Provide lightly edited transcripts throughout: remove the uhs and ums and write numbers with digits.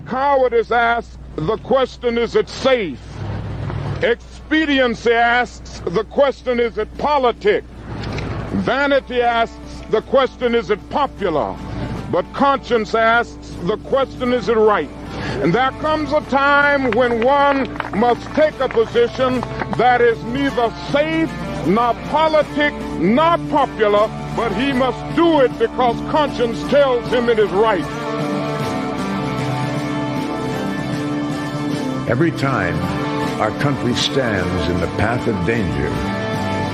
Cowardice asks, the question, is it safe? Expediency asks, the question, is it politic? Vanity asks, the question, is it popular? But conscience asks, the question, is it right? And there comes a time when one must take a position that is neither safe, nor politic, nor popular, but he must do it because conscience tells him it is right. Every time our country stands in the path of danger,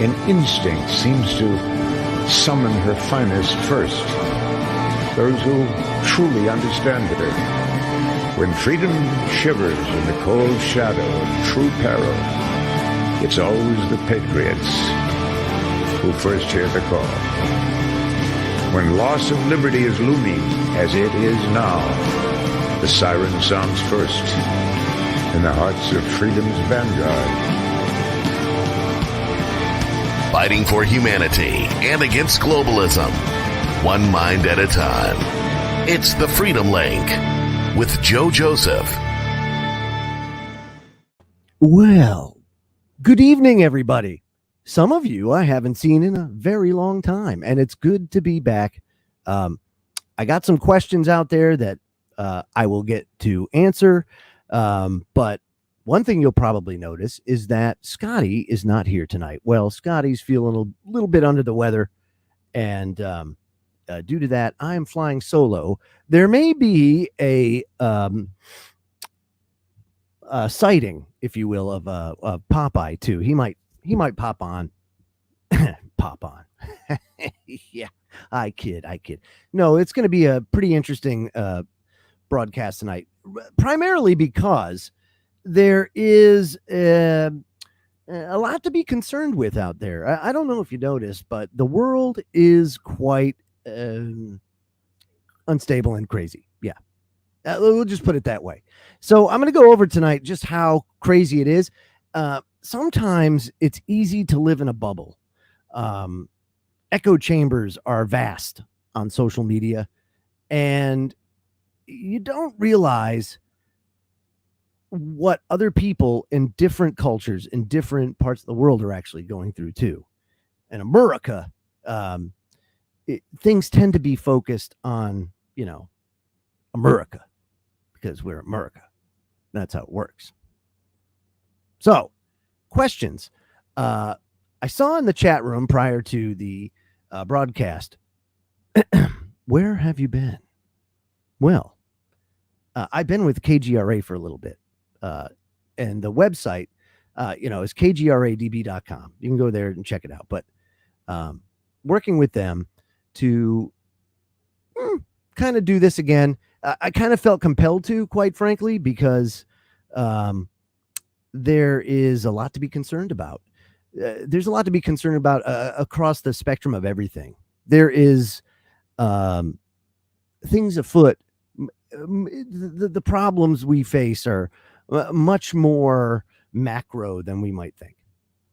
an instinct seems to summon her finest first, those who truly understand her. When freedom shivers in the cold shadow of true peril, it's always the patriots who first hear the call. When loss of liberty is looming, as it is now, the siren sounds first in the hearts of freedom's vanguard. Fighting for humanity and against globalism, one mind at a time. It's the Freedom Link with Joe Joseph. Well, good evening, everybody. Some of you I haven't seen in a very long time, and it's good to be back. I got some questions out there that I will get to answer. But one thing you'll probably notice is that Scotty is not here tonight. Well, Scotty's feeling a little bit under the weather, and due to that, I am flying solo. There may be a sighting, if you will, of Popeye too. He might pop on. Pop on. Yeah, I kid. No, it's going to be a pretty interesting broadcast tonight, primarily because there is a lot to be concerned with out there. I don't know if you noticed, but the world is quite unstable and crazy. Yeah, we'll just put it that way. So I'm going to go over tonight just how crazy it is. Sometimes it's easy to live in a bubble. Echo chambers are vast on social media, and you don't realize what other people in different cultures in different parts of the world are actually going through too. In America, things tend to be focused on, America, because we're America. That's how it works. So, questions. I saw in the chat room prior to the broadcast, where have you been? Well, I've been with KGRA for a little bit. And the website, is kgradb.com. You can go there and check it out. But working with them to kind of do this again, I kind of felt compelled to, quite frankly, because there is a lot to be concerned about. There's a lot to be concerned about across the spectrum of everything. There is things afoot. The problems we face are much more macro than we might think.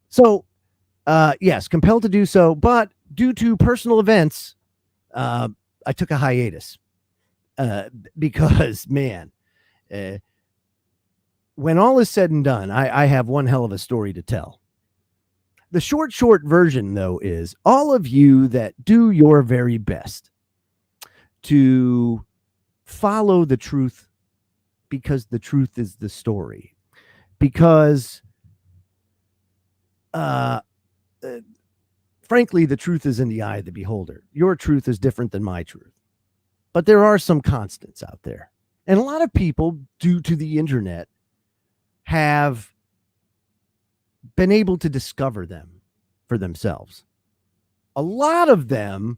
So, yes, compelled to do so, but due to personal events, I took a hiatus because, man, when all is said and done, I have one hell of a story to tell. The short version, though, is all of you that do your very best to follow the truth, because the truth is the story. Because, frankly, the truth is in the eye of the beholder. Your truth is different than my truth. But there are some constants out there. And a lot of people, due to the internet, have been able to discover them for themselves. A lot of them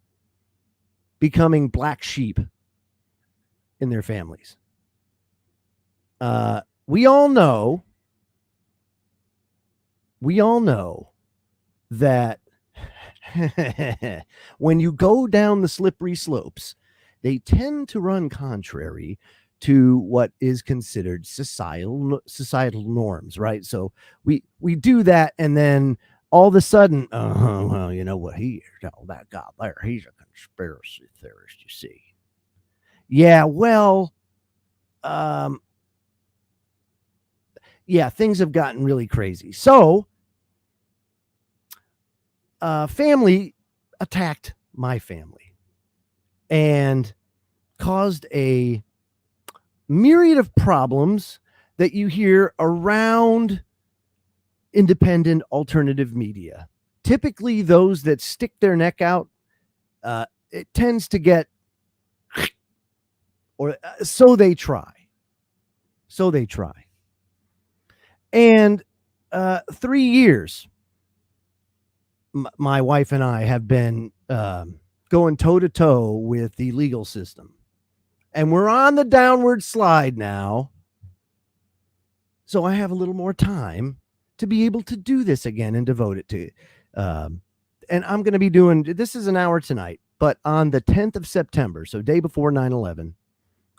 becoming black sheep in their families. We all know that when you go down the slippery slopes, they tend to run contrary to what is considered societal norms, right? So we do that, and then all of a sudden, well, you know what? That guy there, he's a conspiracy theorist, you see. Yeah, well, yeah, things have gotten really crazy. So, family attacked my family and caused a myriad of problems that you hear around independent alternative media. Typically, those that stick their neck out, it tends to get, or so they try. So they try. And 3 years, my wife and I have been going toe to toe with the legal system. And we're on the downward slide now. So I have a little more time to be able to do this again and devote it to. And I'm going to be doing, this is an hour tonight, but on the 10th of September, so day before 9/11,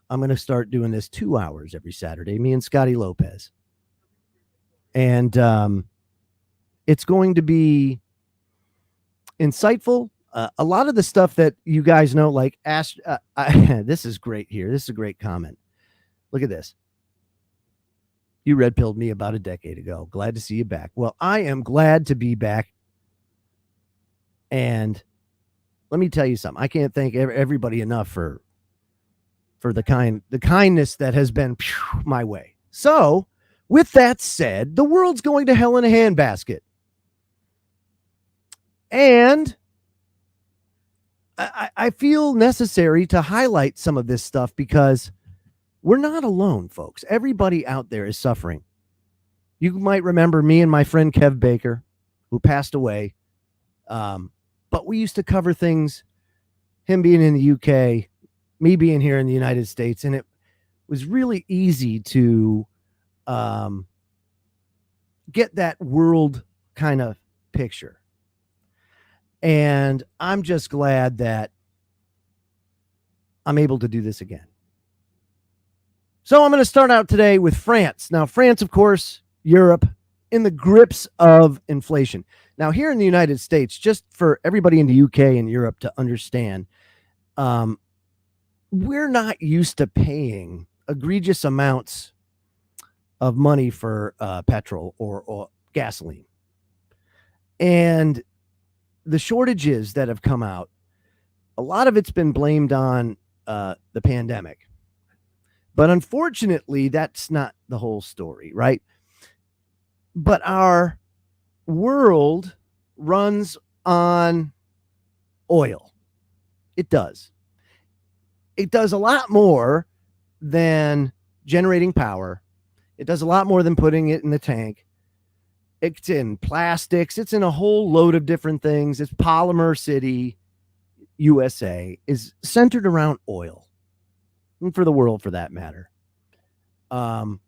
I'm going to start doing this 2 hours every Saturday, me and Scotty Lopez. And it's going to be insightful. A lot of the stuff that you guys know, like this is great here. This is a great comment. Look at this. You red pilled me about a decade ago. Glad to see you back. Well, I am glad to be back. And let me tell you something. I can't thank everybody enough for the kindness that has been my way. So, with that said, the world's going to hell in a handbasket. And I feel necessary to highlight some of this stuff because we're not alone, folks. Everybody out there is suffering. You might remember me and my friend Kev Baker, who passed away. But we used to cover things, him being in the UK, me being here in the United States, and it was really easy to get that world kind of picture. And I'm just glad that I'm able to do this again. So I'm going to start out today with France. Now, France, of course, Europe, in the grips of inflation. Now, here in the United States, just for everybody in the UK and Europe to understand, we're not used to paying egregious amounts of money for petrol or gasoline. And the shortages that have come out, a lot of it's been blamed on the pandemic. But unfortunately, that's not the whole story, right? But our world runs on oil. It does. It does a lot more than generating power. It does a lot more than putting it in the tank. It's in plastics. It's in a whole load of different things. It's Polymer City, USA, is centered around oil. And for the world, for that matter. Then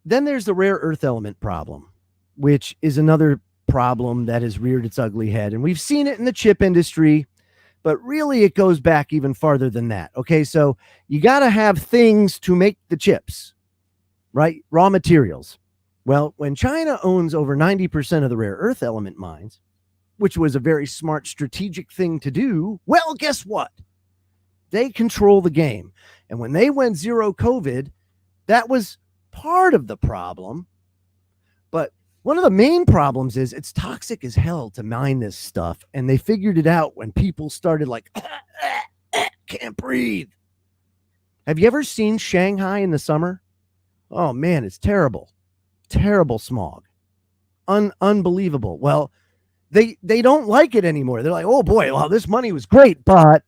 there's the rare earth element problem, which is another problem that has reared its ugly head. And we've seen it in the chip industry, but really it goes back even farther than that. Okay, so you got to have things to make the chips, right? Raw materials. Well, when China owns over 90% of the rare earth element mines, which was a very smart strategic thing to do, well, guess what? They control the game. And when they went zero COVID, that was part of the problem. But one of the main problems is it's toxic as hell to mine this stuff. And they figured it out when people started like, can't breathe. Have you ever seen Shanghai in the summer? Oh, man, it's terrible. Terrible smog. Unbelievable. Well, they don't like it anymore. They're like, oh, boy, well, this money was great, but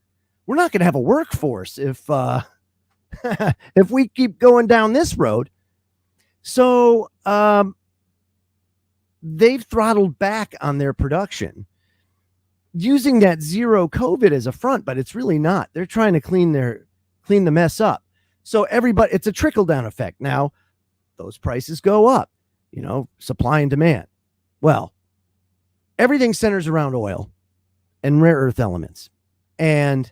we're not going to have a workforce if if we keep going down this road. So they've throttled back on their production using that zero COVID as a front, but it's really not. They're trying to clean the mess up. So everybody, it's a trickle down effect. Now those prices go up, supply and demand. Well, everything centers around oil and rare earth elements. And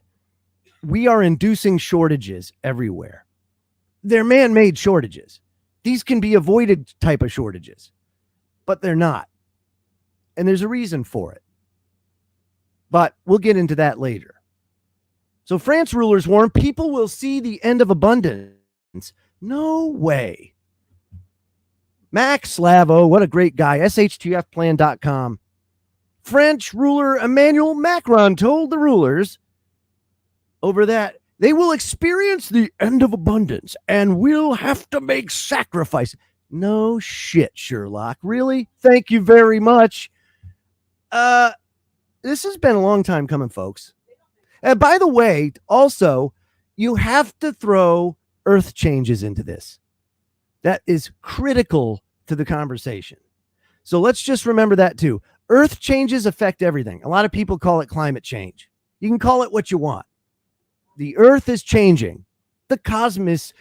we are inducing shortages everywhere. They're man-made shortages. These can be avoided type of shortages, but they're not. And there's a reason for it. But we'll get into that later. So France rulers warn people will see the end of abundance. No way. Max Slavo, what a great guy. SHTFplan.com. French ruler Emmanuel Macron told the rulers over that they will experience the end of abundance and will have to make sacrifice. No shit, Sherlock. Really? Thank you very much. This has been a long time coming, folks. And by the way, also, you have to throw earth changes into this. That is critical to the conversation. So let's just remember that too. Earth changes affect everything. A lot of people call it climate change. You can call it what you want. The earth is changing. The cosmos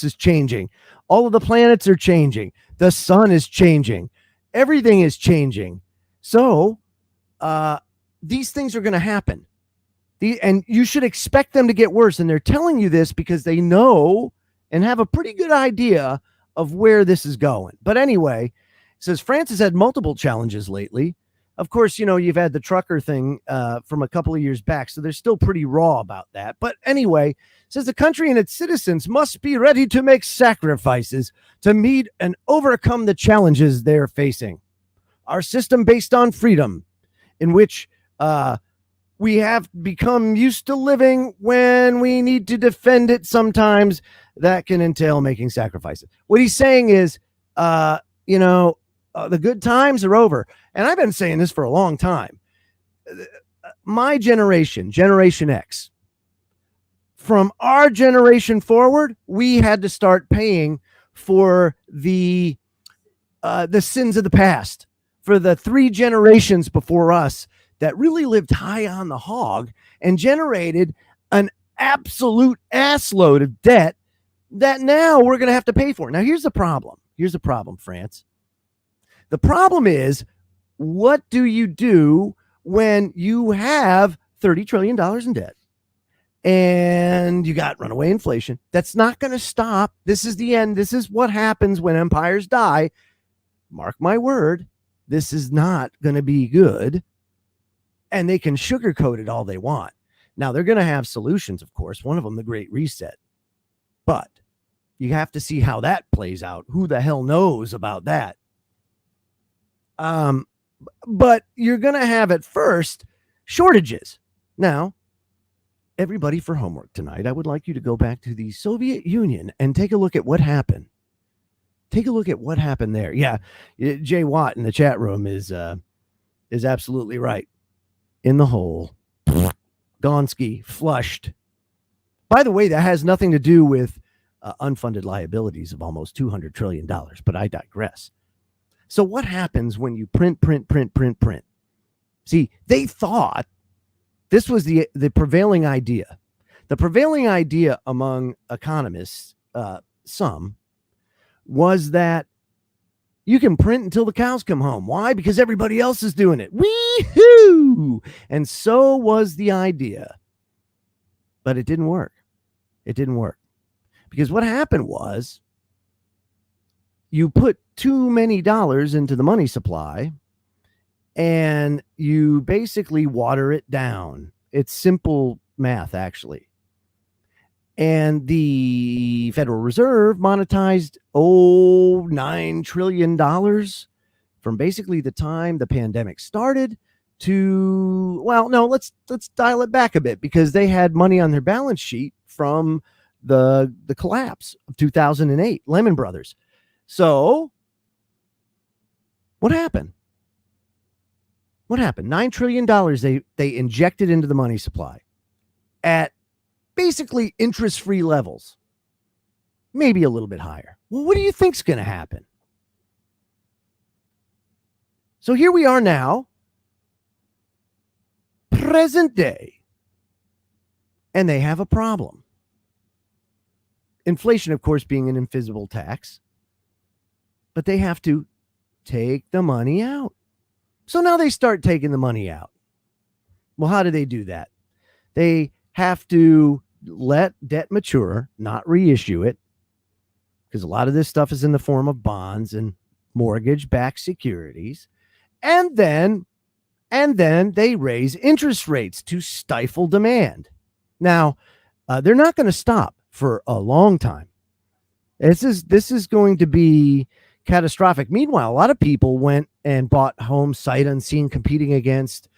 is changing. All of the planets are changing. The sun is changing. Everything is changing. So these things are going to happen. And you should expect them to get worse. And they're telling you this because they know and have a pretty good idea of where this is going. But anyway, it says France has had multiple challenges lately. Of course, you know, you've had the trucker thing from a couple of years back, so they're still pretty raw about that. But anyway, it says the country and its citizens must be ready to make sacrifices to meet and overcome the challenges they're facing. Our system based on freedom, in which we have become used to living when we need to defend it sometimes, that can entail making sacrifices. What he's saying is, the good times are over. And I've been saying this for a long time. My generation, Generation X, from our generation forward, we had to start paying for the sins of the past, for the 3 generations before us that really lived high on the hog and generated an absolute assload of debt that now we're going to have to pay for. Now, here's the problem. Here's the problem, France. The problem is, what do you do when you have $30 trillion in debt and you got runaway inflation? That's not going to stop. This is the end. This is what happens when empires die. Mark my word, this is not going to be good. And they can sugarcoat it all they want. Now, they're going to have solutions, of course. One of them, the Great Reset. But you have to see how that plays out. Who the hell knows about that? But you're going to have at first shortages. Now, everybody, for homework tonight, I would like you to go back to the Soviet Union and take a look at what happened. Take a look at what happened there. Yeah, Jay Watt in the chat room is absolutely right. In the hole. Gonski, flushed. By the way, that has nothing to do with unfunded liabilities of almost $200 trillion, but I digress. So what happens when you print? See, they thought this was the prevailing idea. The prevailing idea among economists, some, was that you can print until the cows come home. Why? Because everybody else is doing it. Wee-hoo! And so was the idea. But it didn't work. It didn't work. Because what happened was you put too many dollars into the money supply and you basically water it down. It's simple math, actually. And the Federal Reserve monetized $9 trillion from basically the time the pandemic started to, well, no, let's dial it back a bit, because they had money on their balance sheet from the collapse of 2008, Lehman Brothers. So what happened? What happened? $9 trillion they injected into the money supply at basically interest-free levels, maybe a little bit higher. Well, what do you think's going to happen? So here we are now, present day, and they have a problem. Inflation, of course, being an invisible tax, but they have to take the money out. So now they start taking the money out. Well, how do they do that? They have to let debt mature, not reissue it, because a lot of this stuff is in the form of bonds and mortgage-backed securities. And then they raise interest rates to stifle demand. Now, they're not going to stop for a long time. This is going to be catastrophic. Meanwhile, a lot of people went and bought homes sight unseen, competing against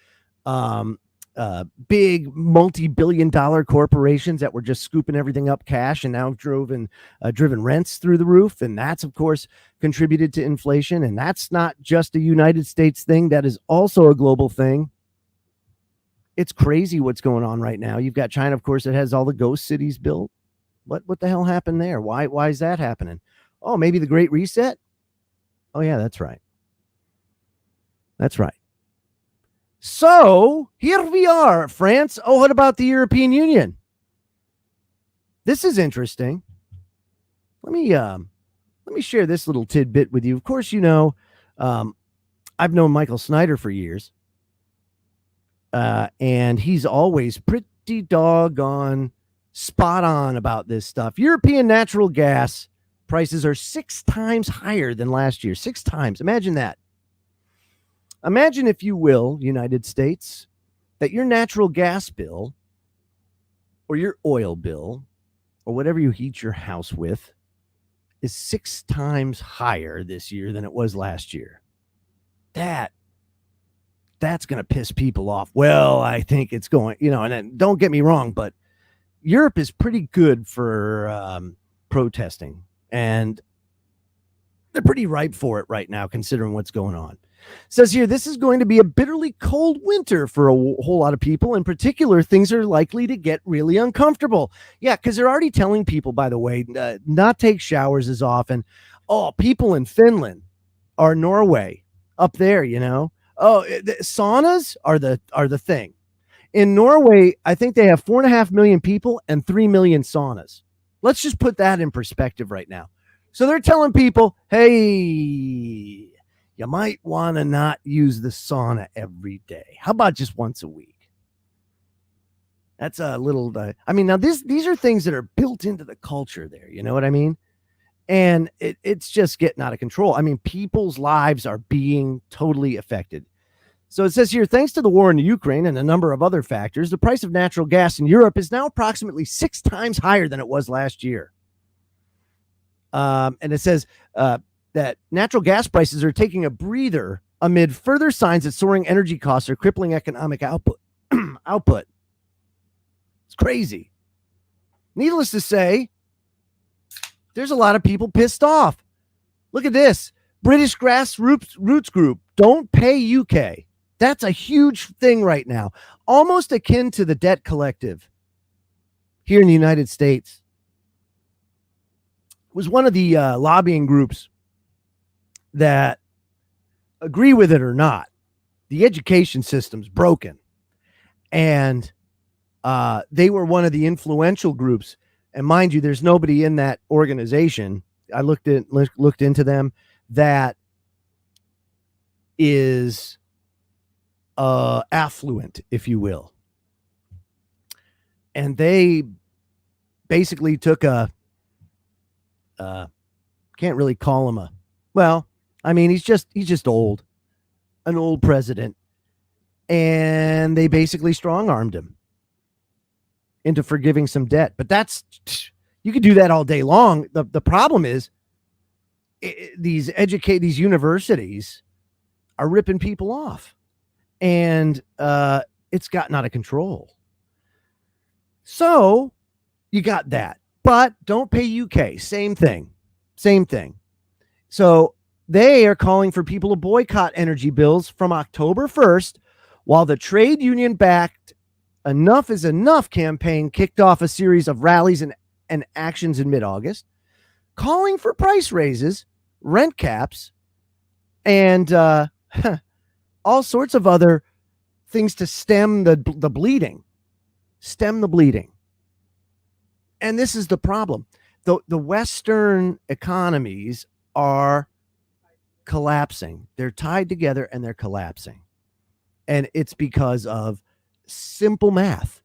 big multi-billion-dollar corporations that were just scooping everything up cash and now driven rents through the roof. And that's, of course, contributed to inflation. And that's not just a United States thing. That is also a global thing. It's crazy what's going on right now. You've got China, of course, that has all the ghost cities built. What the hell happened there? Why is that happening? Oh, maybe the Great Reset? Oh, yeah, that's right. That's right. So here we are, France. Oh, what about the European Union? This is interesting. Let me share this little tidbit with you. Of course, you know, I've known Michael Snyder for years, and he's always pretty doggone spot on about this stuff. European natural gas prices are 6 times higher than last year. 6 times. Imagine that. Imagine, if you will, United States, that your natural gas bill or your oil bill or whatever you heat your house with is 6 times higher this year than it was last year. That's going to piss people off. Well, I think it's going, you know, and then, don't get me wrong, but Europe is pretty good for protesting, and they're pretty ripe for it right now, considering what's going on. It says here, this is going to be a bitterly cold winter for a whole lot of people. In particular, things are likely to get really uncomfortable. Yeah, because they're already telling people, by the way, not take showers as often. Oh, people in Finland or Norway up there, you know. Oh, the saunas are the thing. In Norway, I think they have 4.5 million people and 3 million saunas. Let's just put that in perspective right now. So they're telling people, hey, you might want to not use the sauna every day. How about just once a week? That's a little, I mean, now these are things that are built into the culture there. You know what I mean? And it's just getting out of control. I mean, people's lives are being totally affected. So it says here, thanks to the war in Ukraine and a number of other factors, the price of natural gas in Europe is now approximately 6 times higher than it was last year. And it says that natural gas prices are taking a breather amid further signs that soaring energy costs are crippling economic output. It's crazy. Needless to say, there's a lot of people pissed off. Look at this. British grassroots group, Don't Pay UK. That's a huge thing right now. Almost akin to the Debt Collective here in the United States. It was one of the lobbying groups that, agree with it or not, the education system's broken. And they were one of the influential groups. And mind you, there's nobody in that organization, I looked into them, that is affluent, if you will. And they basically took can't really call him I mean, he's just old, an old president. And they basically strong-armed him into forgiving some debt. But you could do that all day long. The problem is these universities are ripping people off, and it's gotten out of control. So you got that, but Don't Pay UK, same thing. So they are calling for people to boycott energy bills from October 1st, while the trade union-backed Enough is Enough campaign kicked off a series of rallies and actions in mid-August, calling for price raises, rent caps, and all sorts of other things to stem the bleeding. Stem the bleeding. And this is the problem. The Western economies are collapsing. They're tied together and they're collapsing. And it's because of simple math.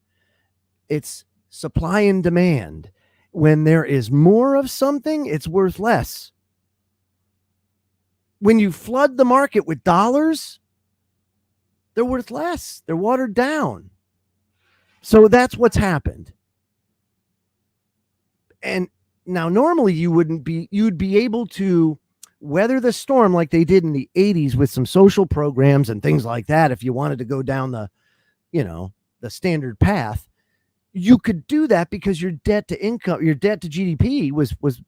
It's supply and demand. When there is more of something, it's worth less. When you flood the market with dollars, They're worth less. They're watered down. So that's what's happened. And now normally you'd be able to weather the storm like they did in the 80s with some social programs and things like that. If you wanted to go down the standard path, you could do that because your debt to income, your debt to GDP was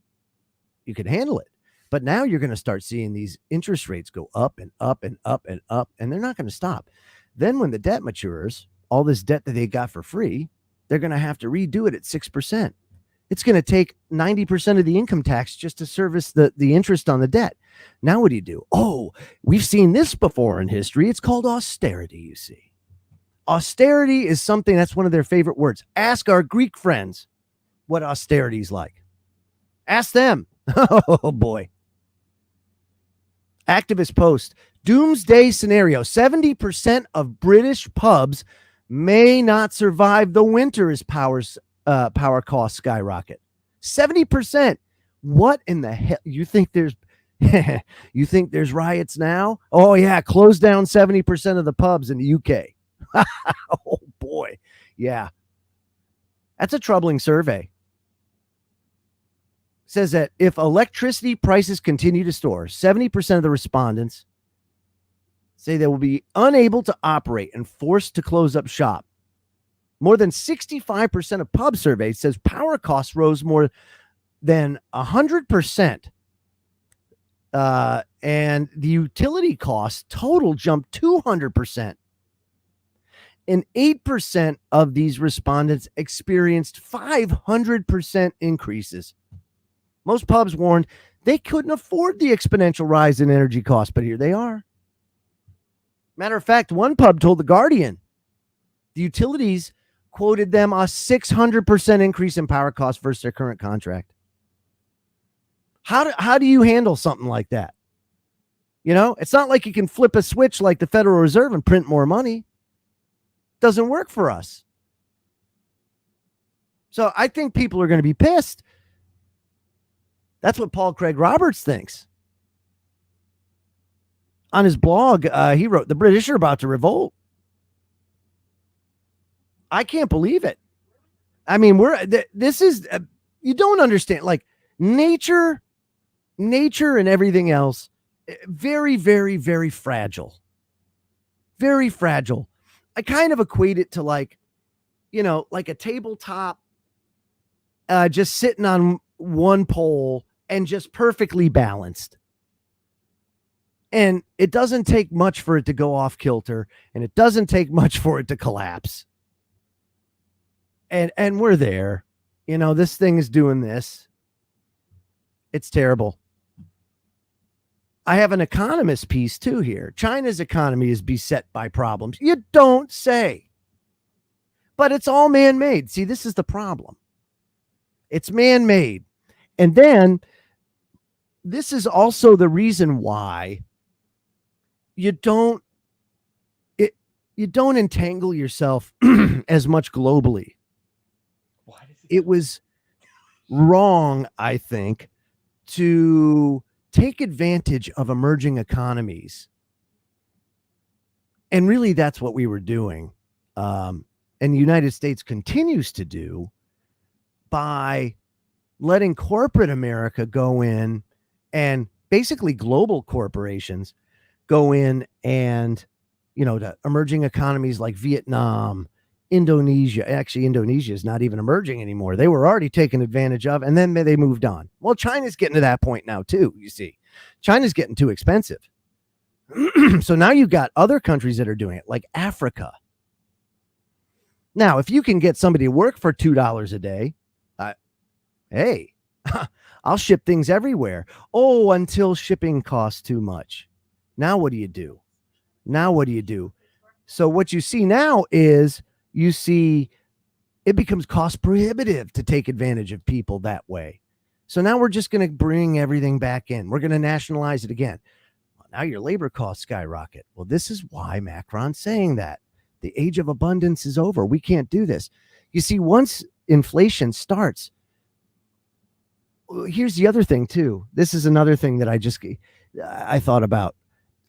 you could handle it. But now you're going to start seeing these interest rates go up and up and up and up, and they're not going to stop. Then when the debt matures, all this debt that they got for free, they're going to have to redo it at 6%. It's going to take 90% of the income tax just to service the interest on the debt. Now what do? Oh, we've seen this before in history. It's called austerity, you see. Austerity is something that's one of their favorite words. Ask our Greek friends what austerity is like. Ask them. Oh, boy. Activist post. Doomsday scenario. 70% of British pubs may not survive the winter as power costs skyrocket. 70%. What in the hell? You think there's riots now? Oh, yeah. Close down 70% of the pubs in the UK. Oh, boy. Yeah. That's a troubling survey. It says that if electricity prices continue to soar, 70% of the respondents say they will be unable to operate and forced to close up shop. More than 65% of pub surveys says power costs rose more than 100%. And the utility costs total jumped 200%. And 8% of these respondents experienced 500% increases. Most pubs warned they couldn't afford the exponential rise in energy costs, but here they are. Matter of fact, one pub told The Guardian the utilities quoted them a 600% increase in power costs versus their current contract. How do you handle something like that? You know, it's not like you can flip a switch like the Federal Reserve and print more money. Doesn't work for us. So I think people are going to be pissed. That's what Paul Craig Roberts thinks. On his blog, he wrote, "The British are about to revolt." I can't believe it. I mean, this is, you don't understand, like nature and everything else, very, very, very fragile. Very fragile. I kind of equate it to like a tabletop, just sitting on one pole and just perfectly balanced. And it doesn't take much for it to go off kilter, and it doesn't take much for it to collapse. And we're there. This thing is doing this. It's terrible. I have an economist piece too here. China's economy is beset by problems. You don't say. But it's all man-made. See, this is the problem. It's man-made. And then this is also the reason why you don't entangle yourself as much globally. It was wrong, I think, to take advantage of emerging economies. And really, that's what we were doing. And the United States continues to do by letting corporate America go in, and basically global corporations go in and, to emerging economies like Vietnam, Indonesia. Actually, Indonesia is not even emerging anymore. They were already taken advantage of, and then they moved on. Well, China's getting to that point now too, you see. China's getting too expensive. So now you've got other countries that are doing it, like Africa. Now, if you can get somebody to work for $2 a day, hey, I'll ship things everywhere. Oh, until shipping costs too much. Now what do you do? So what you see now is it becomes cost prohibitive to take advantage of people that way. So now we're just going to bring everything back in. We're going to nationalize it again. Well, now your labor costs skyrocket. Well, this is why Macron's saying that. The age of abundance is over. We can't do this. You see, once inflation starts, here's the other thing too. This is another thing that I thought about.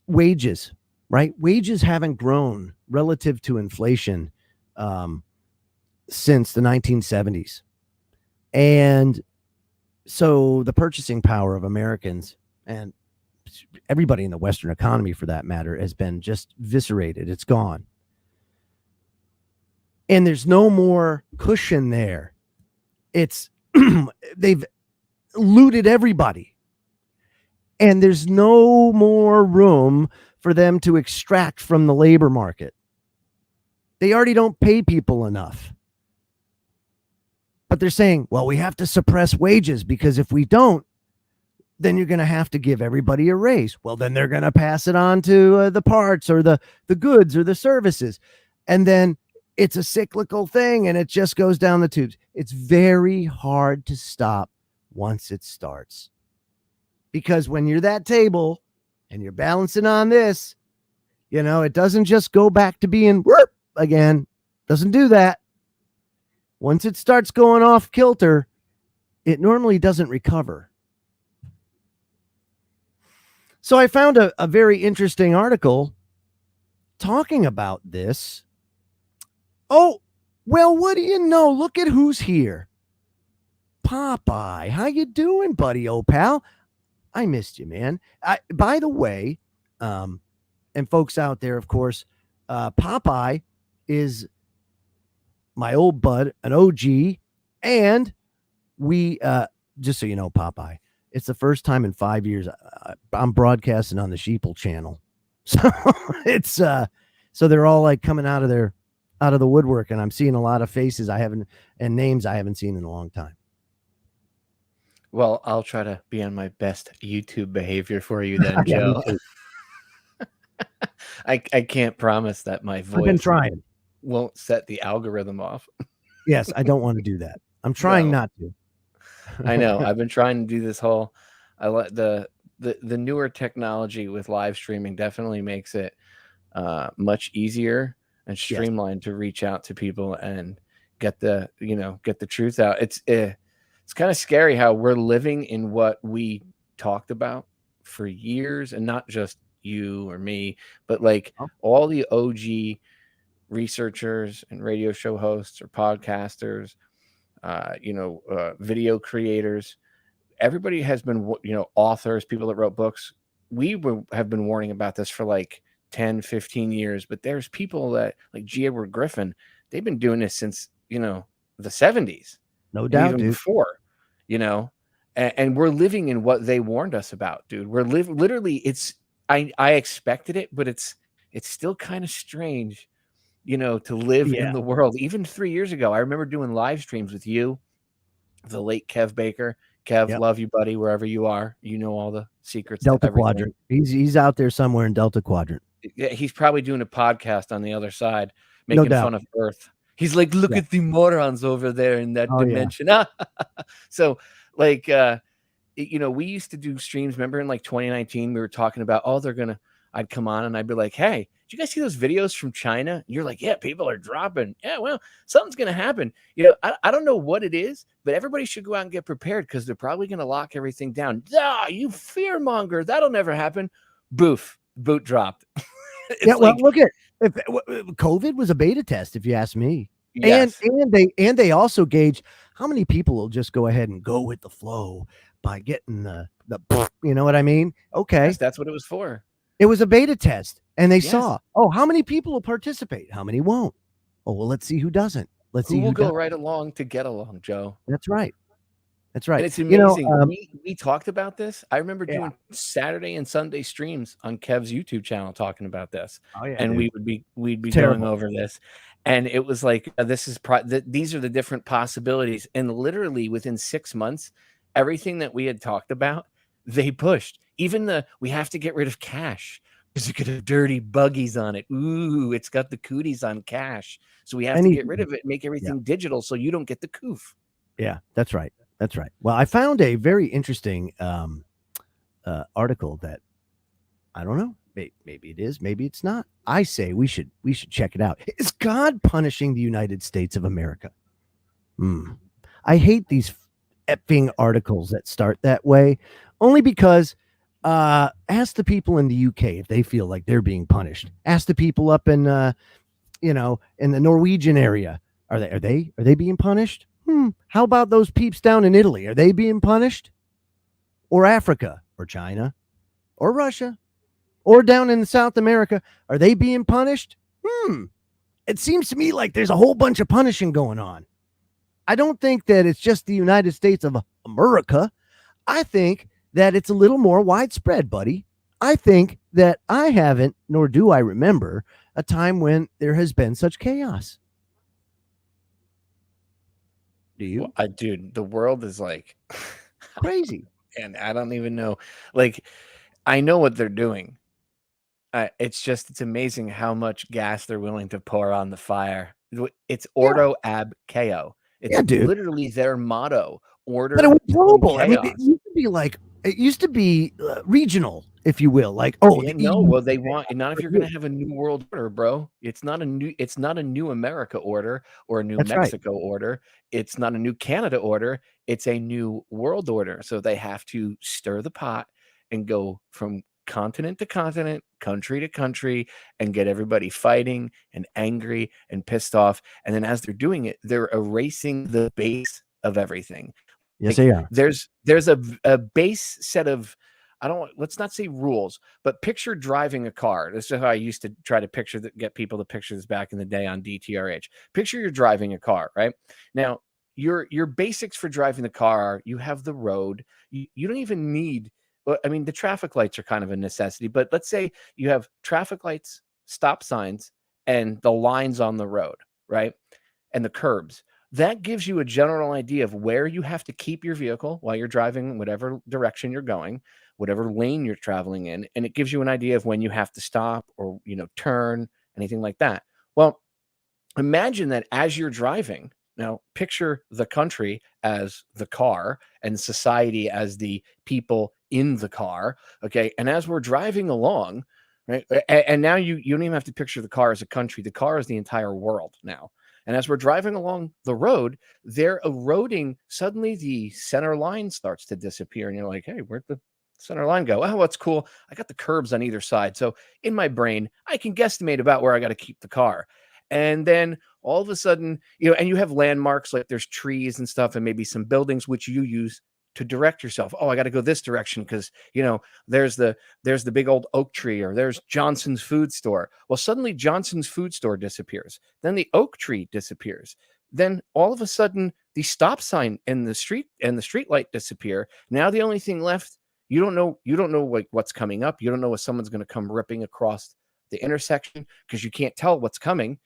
Wages. right? Wages haven't grown relative to inflation since the 1970s. And so the purchasing power of Americans and everybody in the Western economy, for that matter, has been just eviscerated. It's gone. And there's no more cushion there. It's they've looted everybody. And there's no more room for them to extract from the labor market. They already don't pay people enough. But they're saying, well, we have to suppress wages because if we don't, then you're going to have to give everybody a raise. Well, then they're going to pass it on to the parts or the goods or the services. And then it's a cyclical thing and it just goes down the tubes. It's very hard to stop once it starts. Because when you're that table and you're balancing on this, you know, it doesn't just go back to being whoop again. Doesn't do that. Once it starts going off kilter, it normally doesn't recover. So I found a very interesting article talking about this. Oh, well, what do you know? Look at who's here. Popeye, how you doing, buddy, old pal? I missed you, man. By the way, and folks out there, of course, Popeye is my old bud, an OG, and we, just so you know, Popeye, it's the first time in 5 years I'm broadcasting on the Sheeple channel. So it's, so they're all like coming out of the woodwork, and I'm seeing a lot of faces and names I haven't seen in a long time. Well, I'll try to be on my best YouTube behavior for you then, Joe. I can't promise that my voice I've been trying. Won't set the algorithm off. Yes, I don't want to do that. I'm trying not to. I know. I've been trying to do this whole. I let the newer technology with live streaming definitely makes it much easier and streamlined to reach out to people and get the truth out. It's kind of scary how we're living in what we talked about for years, and not just you or me, but like all the OG researchers and radio show hosts or podcasters, video creators. Everybody has been, authors, people that wrote books. Have been warning about this for like 10, 15 years, but there's people that like G. Edward Griffin, they've been doing this since, the 70s. No doubt, even dude. Before, and we're living in what they warned us about, dude. We're literally, I expected it, but it's still kind of strange, to live in the world. Even 3 years ago, I remember doing live streams with you, the late Kev Baker. Kev, love you, buddy, wherever you are. You know all the secrets. Delta Quadrant. He's out there somewhere in Delta Quadrant. Yeah, he's probably doing a podcast on the other side, making fun of Earth. He's like, look at the morons over there in that dimension. Yeah. So, like, we used to do streams. Remember in like 2019, we were talking about, I'd come on and I'd be like, hey, did you guys see those videos from China? And you're like, yeah, people are dropping. Yeah, well, something's going to happen. I don't know what it is, but everybody should go out and get prepared because they're probably going to lock everything down. You fear monger. That'll never happen. Boof. Boot dropped. Look at COVID was a beta test, if you ask me. Yes. And they also gauge how many people will just go ahead and go with the flow by getting the you know what I mean? Okay. Yes, that's what it was for. It was a beta test, and they saw, how many people will participate? How many won't? Oh, well, let's see who doesn't. Let's see who will go right along to get along, Joe. That's right. That's right. And it's amazing. We talked about this. I remember doing Saturday and Sunday streams on Kev's YouTube channel talking about this. Oh, yeah, and dude. we'd be going over this. And it was like, these are the different possibilities. And literally within 6 months, everything that we had talked about, they pushed. Even we have to get rid of cash because it could have dirty buggies on it. Ooh, it's got the cooties on cash. So we have to get rid of it and make everything digital so you don't get the coof. Yeah, that's right. That's right. Well, I found a very interesting article that I don't know. Maybe it is. Maybe it's not. I say we should check it out. Is God punishing the United States of America? I hate these effing articles that start that way, only because Ask the people in the UK if they feel like they're being punished. Ask the people up in in the Norwegian area. Are they being punished? How about those peeps down in Italy? Are they being punished? Or Africa or China or Russia or down in South America? Are they being punished? It seems to me like there's a whole bunch of punishing going on. I don't think that it's just the United States of America. I think that it's a little more widespread, buddy. I think that I haven't, nor do I remember, a time when there has been such chaos. Do you? Well, dude, the world is like crazy. And I don't even know. Like, I know what they're doing. It's amazing how much gas they're willing to pour on the fire. It's ordo ab chaos. It's literally their motto. Order. But it was global. I mean, it used to be regional, if you will. Like, they want not if you're going to have a new world order, bro. It's not a new America order or a new Mexico order. It's not a new Canada order. It's a new world order. So they have to stir the pot and go from continent to continent, country to country, and get everybody fighting and angry and pissed off. And then as they're doing it, they're erasing the base of everything. Yes, they are. There's a base set of, let's not say rules, but picture driving a car. This is how I used to try to get people to picture this back in the day on DTRH. Picture you're driving a car, right? Now, your basics for driving the car are you have the road. You don't even need, I mean, the traffic lights are kind of a necessity, but let's say you have traffic lights, stop signs, and the lines on the road, right? And the curbs. That gives you a general idea of where you have to keep your vehicle while you're driving, whatever direction you're going, whatever lane you're traveling in. And it gives you an idea of when you have to stop or, turn, anything like that. Well, imagine that as you're driving, now picture the country as the car and society as the people in the car. Okay. And as we're driving along, right. And now you don't even have to picture the car as a country. The car is the entire world now. And as we're driving along the road, they're eroding. Suddenly the center line starts to disappear. And you're like, hey, where'd the center line go? Oh, what's cool. I got the curbs on either side. So in my brain, I can guesstimate about where I got to keep the car. And then all of a sudden, and you have landmarks, like there's trees and stuff and maybe some buildings, which you use to direct yourself. Oh, I got to go this direction because, there's the big old oak tree, or there's Johnson's food store. Well, suddenly Johnson's food store disappears. Then the oak tree disappears. Then all of a sudden the stop sign and the street light disappear. Now the only thing left, you don't know like what's coming up. You don't know if someone's going to come ripping across the intersection because you can't tell what's coming.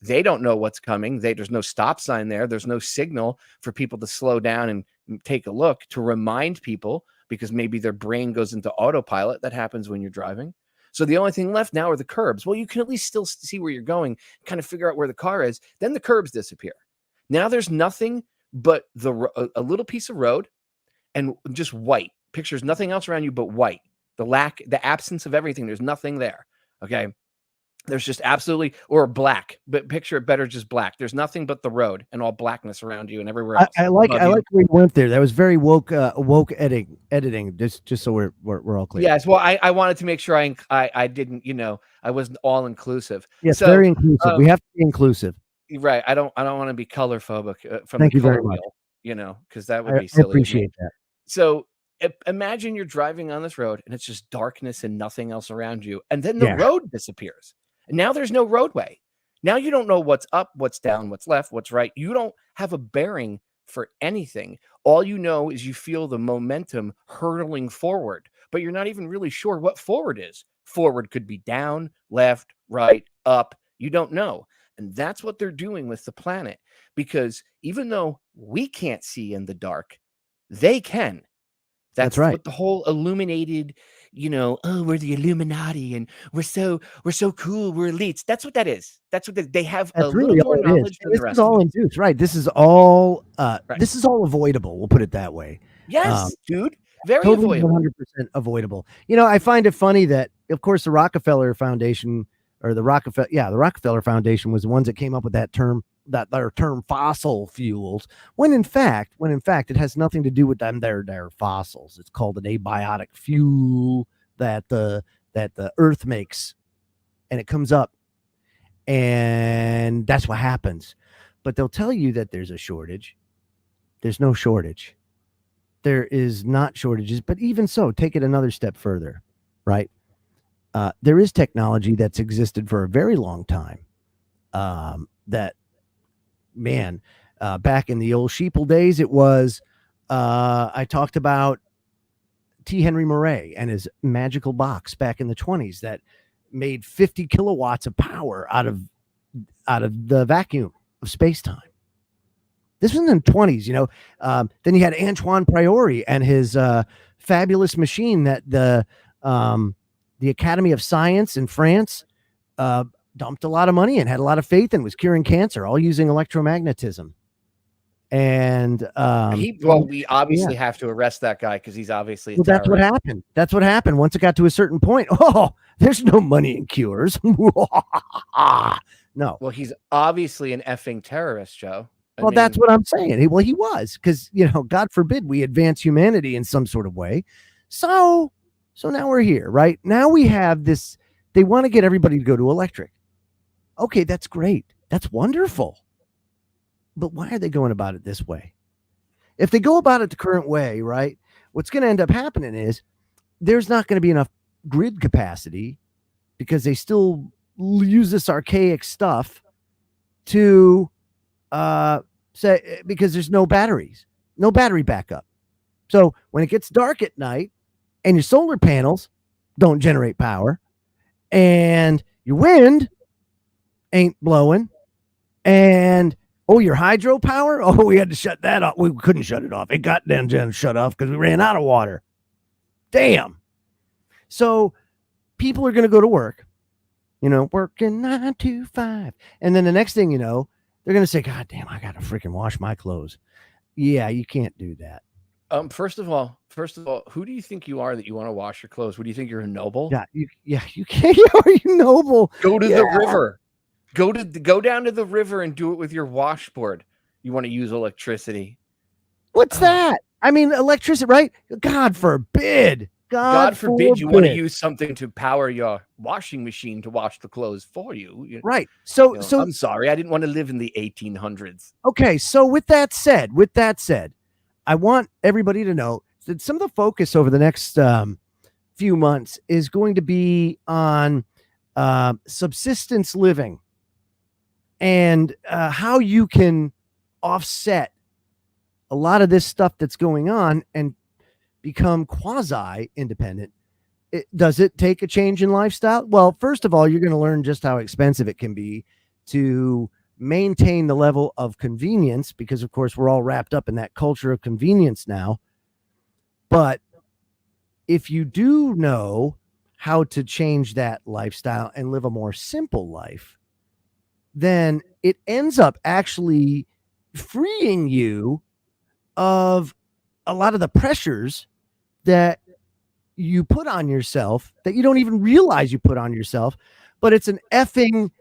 They don't know what's coming. There's no stop sign there. There's no signal for people to slow down and take a look to remind people, because maybe their brain goes into autopilot. That happens when you're driving. So the only thing left now are the curbs. Well, you can at least still see where you're going, kind of figure out where the car is. Then the curbs disappear. Now there's nothing but a little piece of road and just white. Pictures nothing else around you but white. The absence of everything. There's nothing there. Okay. There's just absolutely, or black, but picture it better, just black. There's nothing but the road and all blackness around you and everywhere else. I like where you went there. That was very woke editing. Just so we're all clear. Yes. Well, I wanted to make sure I didn't, I wasn't all inclusive. Yes, so, very inclusive. We have to be inclusive. Right. I don't want to be color phobic from Thank the you very color much. Because that would be silly. I appreciate that. So imagine you're driving on this road and it's just darkness and nothing else around you. And then the road disappears. And now there's no roadway. Now you don't know what's up, what's down, what's left, what's right. You don't have a bearing for anything. All you know is you feel the momentum hurtling forward, but you're not even really sure what forward is. Forward could be down, left, right, up. You don't know. And that's what they're doing with the planet, because even though we can't see in the dark, they can. That's right. What the whole illuminated, we're the Illuminati and we're so cool, we're elites. That's what that is. That's what they have. That's a little more knowledge than the rest. This is all induced, right? This is all this is all avoidable. We'll put it that way. Yes, dude. Very totally avoidable. 100% avoidable. I find it funny that, of course, the Rockefeller Foundation, or the Rockefeller Foundation was the ones that came up with that term, that are termed fossil fuels, when in fact it has nothing to do with them. They're fossils. It's called an abiotic fuel that the earth makes, and it comes up, and that's what happens. But they'll tell you that there's a shortage. There's no shortage. There is not shortages, but even so, take it another step further, right? There is technology that's existed for a very long time. That, man, back in the old sheeple days, it was, I talked about T. Henry Murray and his magical box back in the 20s that made 50 kilowatts of power out of the vacuum of space-time. This was in the 20s, you know. Then you had Antoine Priori and his fabulous machine that the Academy of Science in France dumped a lot of money and had a lot of faith in, was curing cancer, all using electromagnetism. And we obviously have to arrest that guy because he's obviously a that's what happened. That's what happened. Once it got to a certain point, there's no money in cures. No. Well, he's obviously an effing terrorist, Joe. I mean, that's what I'm saying. He was, because, you know, God forbid we advance humanity in some sort of way. So now we're here, right? Now we have this. They want to get everybody to go to electric. Okay, that's great. That's wonderful. But why are they going about it this way? If they go about it the current way, right, what's going to end up happening is there's not going to be enough grid capacity because they still use this archaic stuff to say, because there's no batteries, no battery backup. So when it gets dark at night and your solar panels don't generate power and your wind ain't blowing and your hydropower, we had to shut that off. We couldn't shut it off. It got down shut off because we ran out of water. Damn. So people are going to go to work, you know, working 9 to 5. And then the next thing you know, they're going to say, God damn, I got to freaking wash my clothes. Yeah, you can't do that. First of all, who do you think you are that you want to wash your clothes? What do you think? You're a noble? Yeah, you can't. Are you noble? Go to the river. Go down to the river and do it with your washboard. You want to use electricity? What's that? I mean, electricity, right? God forbid. God forbid you want to use something to power your washing machine to wash the clothes for you. Right. So I'm sorry, I didn't want to live in the 1800s. Okay, so with that said, I want everybody to know that some of the focus over the next few months is going to be on subsistence living and how you can offset a lot of this stuff that's going on and become quasi-independent. Does it take a change in lifestyle? Well, first of all, you're going to learn just how expensive it can be to maintain the level of convenience, because of course we're all wrapped up in that culture of convenience now. But if you do know how to change that lifestyle and live a more simple life, then it ends up actually freeing you of a lot of the pressures that you put on yourself that you don't even realize you put on yourself, but it's an effing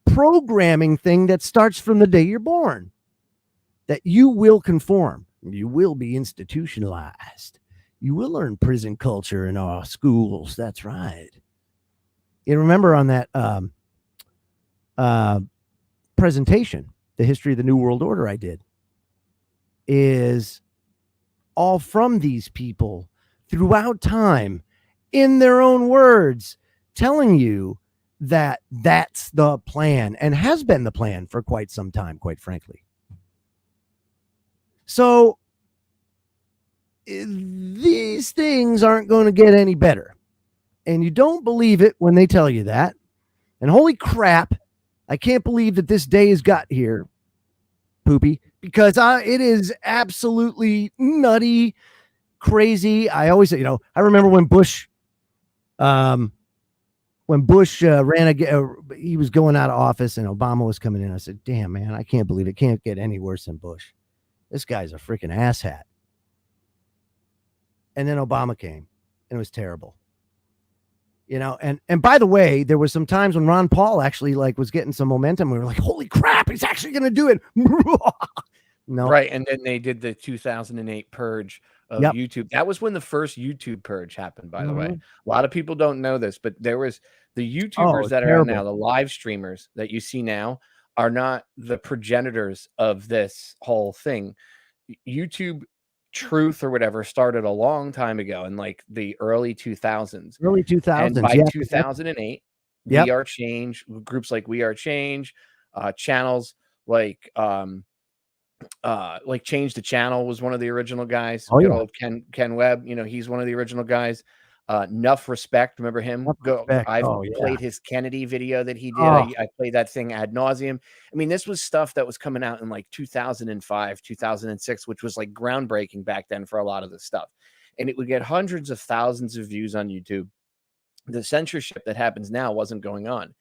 programming thing that starts from the day you're born, that you will conform. You will be institutionalized. You will learn prison culture in our schools. That's right. You remember on that presentation, the history of the New World Order I did, is all from these people throughout time, in their own words, telling you that that's the plan and has been the plan for quite some time, quite frankly. So these things aren't going to get any better. And you don't believe it when they tell you that. And holy crap, I can't believe that this day has got here, Poopy, because it is absolutely nutty, crazy. I always say, I remember when Bush ran he was going out of office and Obama was coming in. I said, damn, man, I can't believe it can't get any worse than Bush. This guy's a freaking asshat. And then Obama came and it was terrible. And by the way, there was some times when Ron Paul actually was getting some momentum. We were like, holy crap, crap, he's actually going to do it. No. Right. And then they did the 2008 purge of YouTube. That was when the first YouTube purge happened, by the way. A lot of people don't know this, but there was the YouTubers that are now, the live streamers that you see now are not the progenitors of this whole thing. YouTube Truth or whatever started a long time ago in like the early 2000s. And by 2008, We Are Change, groups like We Are Change, channels like Change the Channel was one of the original guys. Old Ken Webb, he's one of the original guys. Enough Respect, remember him? I've played his Kennedy video that he did. I played that thing ad nauseum. I mean, this was stuff that was coming out in like 2005, 2006, which was like groundbreaking back then for a lot of this stuff. And it would get hundreds of thousands of views on YouTube. The censorship that happens now wasn't going on.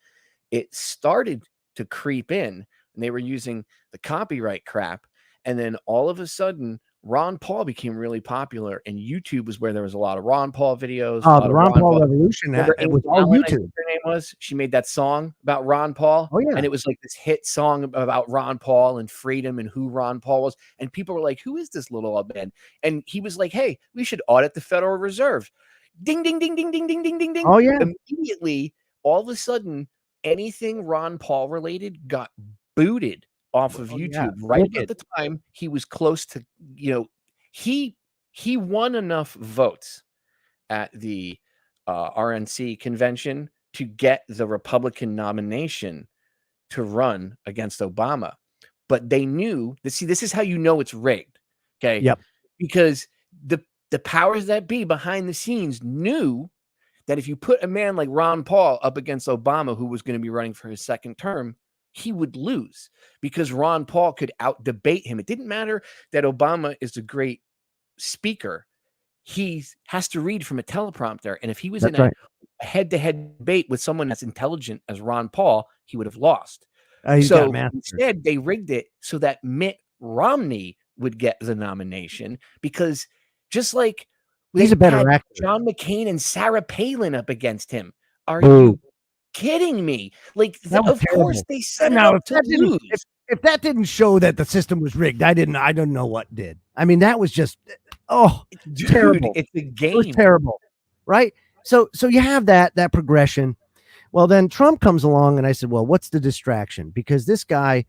It started to creep in, and they were using the copyright crap. And then all of a sudden, Ron Paul became really popular, and YouTube was where there was a lot of Ron Paul videos. Oh, the Ron Paul revolution. It was all YouTube. Her name was. She made that song about Ron Paul. Oh, yeah. And it was like this hit song about Ron Paul and freedom and who Ron Paul was. And people were like, who is this little old man? And he was like, hey, we should audit the Federal Reserve. Ding, ding, ding, ding, ding, ding, ding, ding, ding. Oh, yeah. Immediately, all of a sudden, anything Ron Paul related got booted off of YouTube. Right at the time, he was close to, he won enough votes at the RNC convention to get the Republican nomination to run against Obama. But they knew this is how you know it's rigged. Okay. Yep. Because the powers that be behind the scenes knew that if you put a man like Ron Paul up against Obama, who was going to be running for his second term, he would lose because Ron Paul could out debate him. It didn't matter that Obama is a great speaker. He has to read from a teleprompter. And if he was in a head-to-head debate with someone as intelligent as Ron Paul, he would have lost. So instead, they rigged it so that Mitt Romney would get the nomination because just like he's a better actor. John McCain and Sarah Palin up against him. Are you kidding me? Like, of course they set it up to lose. If that didn't show that the system was rigged, I don't know what did. I mean, that was just terrible. It's a game. It was terrible, right? So you have that progression. Well, then Trump comes along, and I said, well, what's the distraction? Because this guy,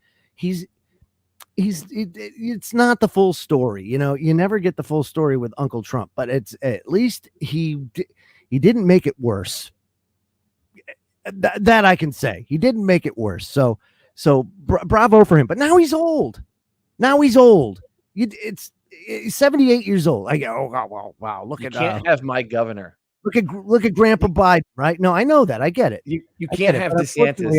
it's not the full story. You never get the full story with Uncle Trump, but it's at least he didn't make it worse. That I can say. He didn't make it worse. So bravo for him. But now he's old. It's 78 years old. I go, oh, wow. You can't have my governor. Look at Grandpa Biden, right? No, I know that. I get it. You can't have DeSantis.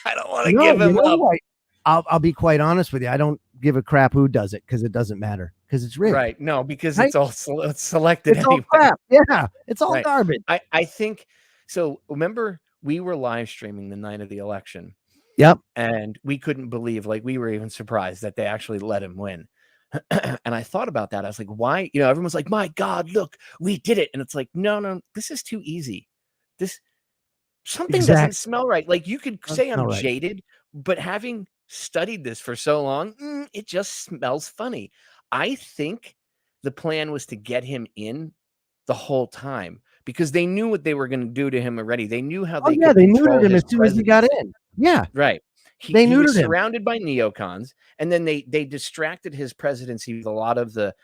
I don't want to give him up. What? I'll be quite honest with you. I don't give a crap who does it because it doesn't matter because it's rigged. Right. No, because it's all selected. It's all crap. Yeah. It's all garbage. I think so. Remember, we were live streaming the night of the election. Yep. And we couldn't believe, we were even surprised that they actually let him win. And I thought about that. I was like, why? Everyone's like, my God, look, we did it. And it's like, no, this is too easy. Something doesn't smell right. Like, you could say I'm jaded, but having studied this for so long, it just smells funny. I think the plan was to get him in the whole time because they knew what they were going to do to him already. They knew how they they neutered him as soon as he got in. Yeah. Right. He was surrounded by neocons, and then they distracted his presidency with a lot of the,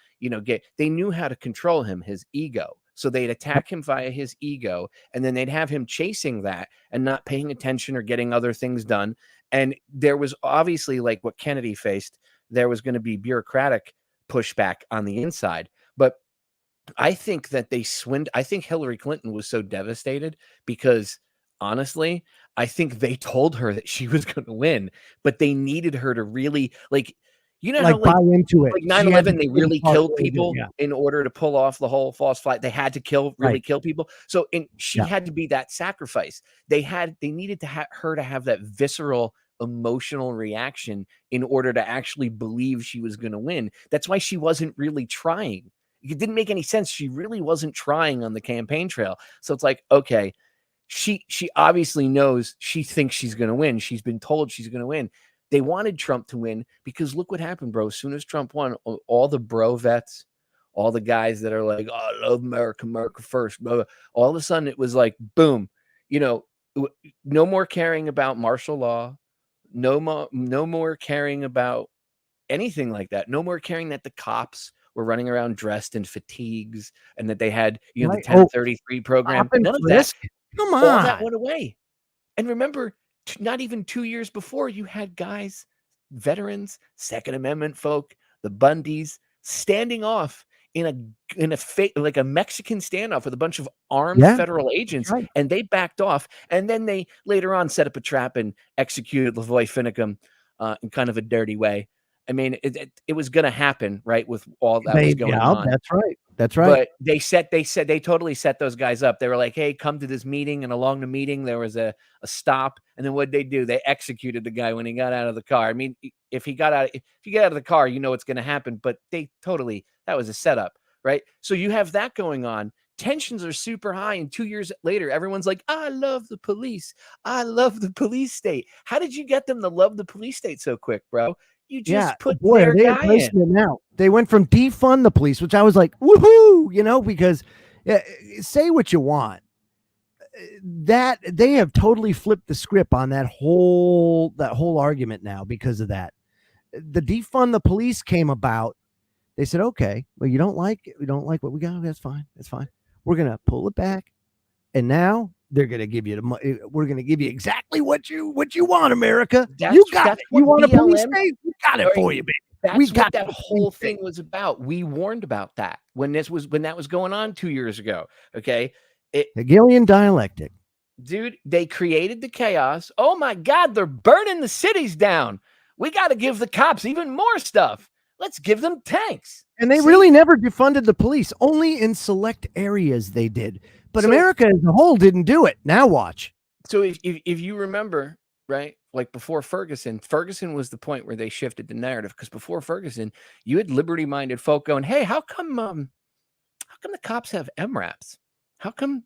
they knew how to control him, his ego. So they'd attack him via his ego, and then they'd have him chasing that and not paying attention or getting other things done. And there was obviously, like what Kennedy faced, there was going to be bureaucratic pushback on the inside. But I think that I think Hillary Clinton was so devastated because, honestly, I think they told her that she was going to win, but they needed her to really how buy into it. Like 9/11, they really killed people in order to pull off the whole false flag. They had to kill people. So she had to be that sacrifice. They needed to her to have that visceral emotional reaction in order to actually believe she was going to win. That's why she wasn't really trying. It didn't make any sense. She really wasn't trying on the campaign trail. So it's like, okay, she obviously knows, she thinks she's going to win. She's been told she's going to win. They wanted Trump to win because look what happened, bro. As soon as Trump won, all the bro vets, all the guys that are like, oh, I love America, America first, blah, blah. All of a sudden it was like, boom, you know, no more caring about martial law, no more caring about anything like that. No more caring that the cops were running around dressed in fatigues and that they had, you know, the 1033 program. None of that. Come on. All that went away. And remember, not even 2 years before, you had guys, veterans, Second Amendment folk, the Bundys, standing off in a Mexican standoff with a bunch of armed federal agents, and they backed off. And then they later on set up a trap and executed Lavoy Finicum in kind of a dirty way. I mean, it was going to happen, right? With all that was going on. That's right. That's right. But they totally set those guys up. They were like, hey, come to this meeting. And along the meeting, there was a stop. And then what'd they do? They executed the guy when he got out of the car. I mean, if you get out of the car, you know what's going to happen. But that was a setup, right? So you have that going on. Tensions are super high. And 2 years later, everyone's like, I love the police. I love the police state. How did you get them to love the police state so quick, bro? You just put their guy in. Now they went from defund the police, which I was like, woohoo, you know, because say what you want. That they have totally flipped the script on that whole argument now because of that. The defund the police came about. They said, okay, well, we don't like what we got. That's fine. That's fine. We're going to pull it back. And now they're going to give you we're going to give you exactly what you want, America. You got it. You want a police state? We got it for you, baby. That's what that whole thing was about. We warned about that when that was going on 2 years ago. Okay. Hegelian dialectic. Dude, they created the chaos. Oh my God, they're burning the cities down. We got to give the cops even more stuff. Let's give them tanks. And they really never defunded the police. Only in select areas they did. But America as a whole didn't do it. Now watch. So if you remember, right, like before Ferguson was the point where they shifted the narrative. Because before Ferguson, you had liberty-minded folk going, hey, how come the cops have MRAPs? How come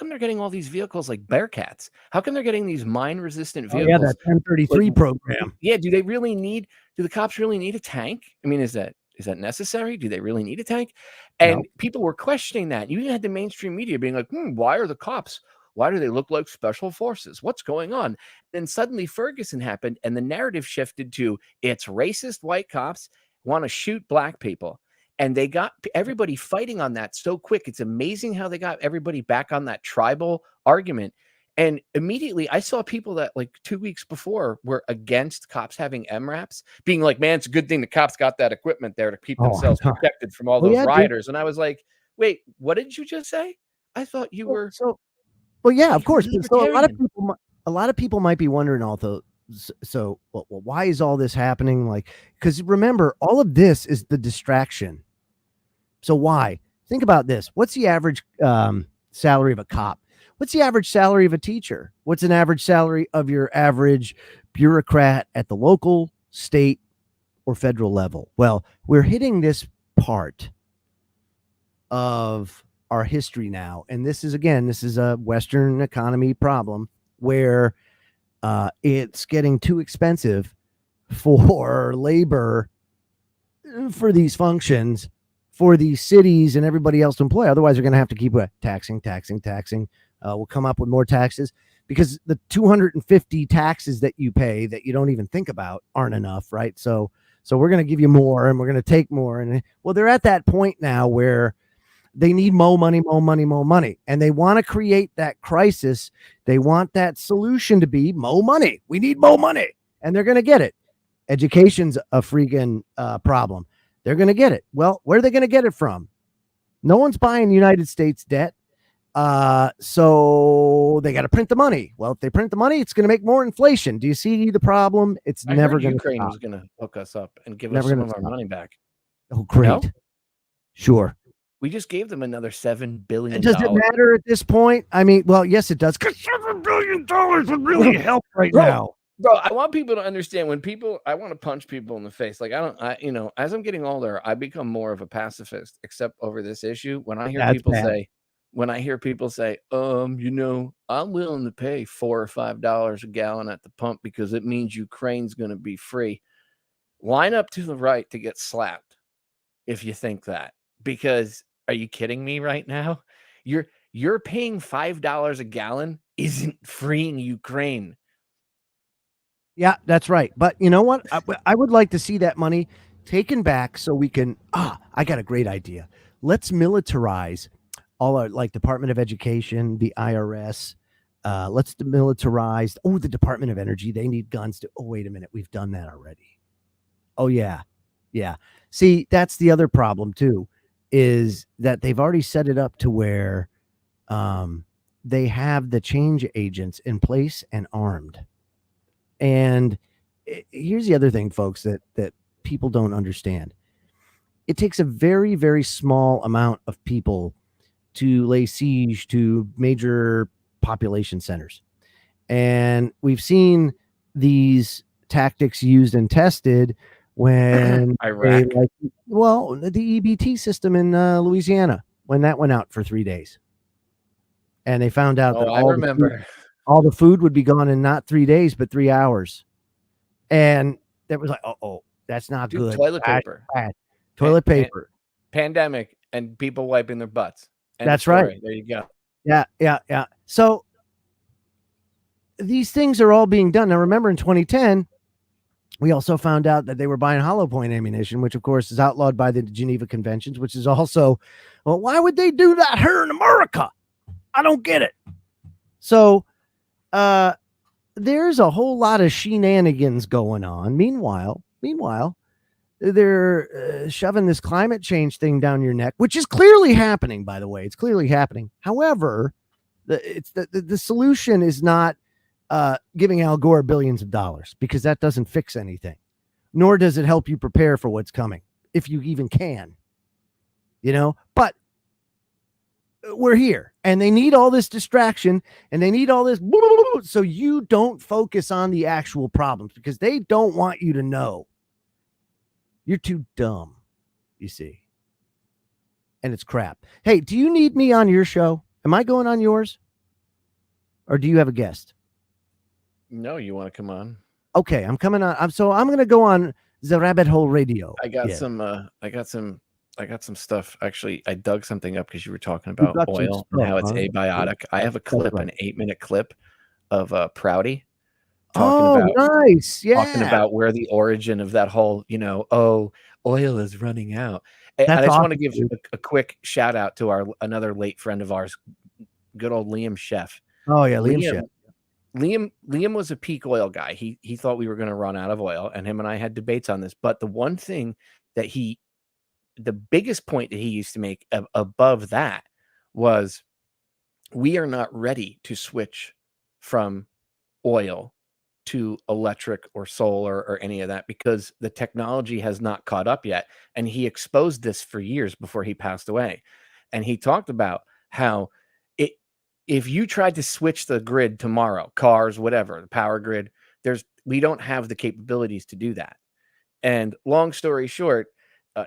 they're getting all these vehicles like Bearcats? How come they're getting these mine-resistant vehicles? Yeah, that 1033 program. Yeah, do the cops really need a tank? I mean, is that necessary? Do they really need a tank? And people were questioning that. You even had the mainstream media being like, why are the cops? Why do they look like special forces? What's going on? Then suddenly Ferguson happened and the narrative shifted to it's racist white cops want to shoot black people. And they got everybody fighting on that so quick. It's amazing how they got everybody back on that tribal argument. And immediately I saw people that like 2 weeks before were against cops having MRAPs being like, man, it's a good thing the cops got that equipment there to keep themselves protected from all those rioters. And I was like, wait, what did you just say? I thought you were. Well, yeah, of course. So a lot of people might be wondering also, so why is all this happening? Like, because remember, all of this is the distraction. So why? Think about this. What's the average salary of a cop? What's the average salary of a teacher? What's an average salary of your average bureaucrat at the local, state, or federal level? Well, we're hitting this part of our history now. And this is a Western economy problem where it's getting too expensive for labor for these functions, for these cities and everybody else to employ. Otherwise, they're going to have to keep taxing. We'll come up with more taxes because the 250 taxes that you pay that you don't even think about aren't enough, right? So we're going to give you more and we're going to take more. And well, they're at that point now where they need more money. And they want to create that crisis. They want that solution to be more money. We need more money. And they're going to get it. Education's a freaking problem. They're going to get it. Well, where are they going to get it from? No one's buying United States debt. So they got to print the money. Well, if they print the money, it's going to make more inflation. Do you see the problem? It's never going to stop. Ukraine was going to hook us up and give us some of our money back. Oh, great. No? Sure. We just gave them another $7 billion. Does it matter at this point? I mean, well, yes, it does. Because $7 billion would really help now. Bro, I want people to understand I want to punch people in the face. Like, as I'm getting older, I become more of a pacifist, except over this issue. When I hear people say, when I hear people say, I'm willing to pay $4 or $5 a gallon at the pump because it means Ukraine's going to be free. Line up to the right to get slapped if you think that. Because are you kidding me right now? You're paying $5 a gallon isn't freeing Ukraine. Yeah, that's right. But you know what? I would like to see that money taken back so we can. I got a great idea. Let's militarize all our, like, Department of Education, the IRS. Let's demilitarize. Oh, the Department of Energy. They need guns to. Oh, wait a minute. We've done that already. Oh, yeah. Yeah. See, that's the other problem, too, is that they've already set it up to where they have the change agents in place and armed. And here's the other thing, folks, that people don't understand. It takes a very, very small amount of people to lay siege to major population centers. And we've seen these tactics used and tested when Iraq. the EBT system in Louisiana, when that went out for 3 days. And they found out that all the food would be gone in not 3 days, but 3 hours. And that was like, that's not good. Toilet paper. Toilet paper. Pandemic and people wiping their butts. That's right. There you go. Yeah. So these things are all being done. Now, remember, in 2010, we also found out that they were buying hollow point ammunition, which, of course, is outlawed by the Geneva Conventions, which is also, well, why would they do that here in America? I don't get it. So there's a whole lot of shenanigans going on. Meanwhile, they're shoving this climate change thing down your neck, which is clearly happening, by the way. It's clearly happening. However, the solution is not giving Al Gore billions of dollars, because that doesn't fix anything, nor does it help you prepare for what's coming, if you even can, but we're here, and they need all this distraction, and they need all this so you don't focus on the actual problems, because they don't want you to know. You're too dumb, you see. And it's crap. Hey, do you need me on your show? Am I going on yours? Or do you have a guest? No, you want to come on? Okay, I'm coming on. I'm going to go on the Rabbit Hole Radio. I got some stuff. Actually, I dug something up because you were talking about oil and how it's abiotic. I have a clip, an 8-minute clip of Prouty talking talking about where the origin of that whole, oil is running out. And I just want to give a quick shout out to another late friend of ours, good old Liam Sheff. Oh yeah, Liam Sheff. Liam was a peak oil guy. He thought we were going to run out of oil, and him and I had debates on this. But the one thing that the biggest point that he used to make above that was, we are not ready to switch from oil to electric or solar or any of that, because the technology has not caught up yet. And he exposed this for years before he passed away. And he talked about how if you tried to switch the grid tomorrow, cars, whatever, the power grid, we don't have the capabilities to do that. And long story short,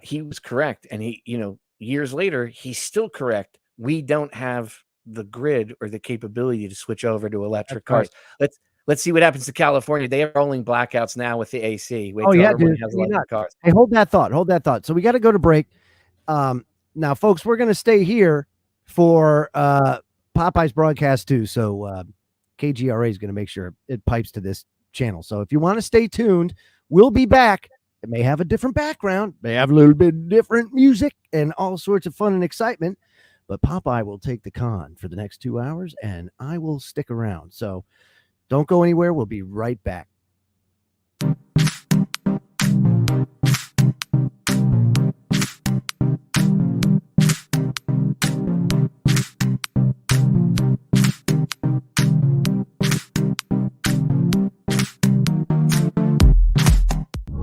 he was correct. And years later, he's still correct. We don't have the grid or the capability to switch over to electric cars. Right. Let's see what happens to California. They are rolling blackouts now with the AC. Wait till everyone has electric cars. Hey, hold that thought. So we got to go to break. Now, folks, we're going to stay here for Popeye's broadcast too. So KGRA is going to make sure it pipes to this channel. So if you want to stay tuned, we'll be back. It may have a different background, may have a little bit different music and all sorts of fun and excitement, but Popeye will take the con for the next 2 hours, and I will stick around. So don't go anywhere. We'll be right back.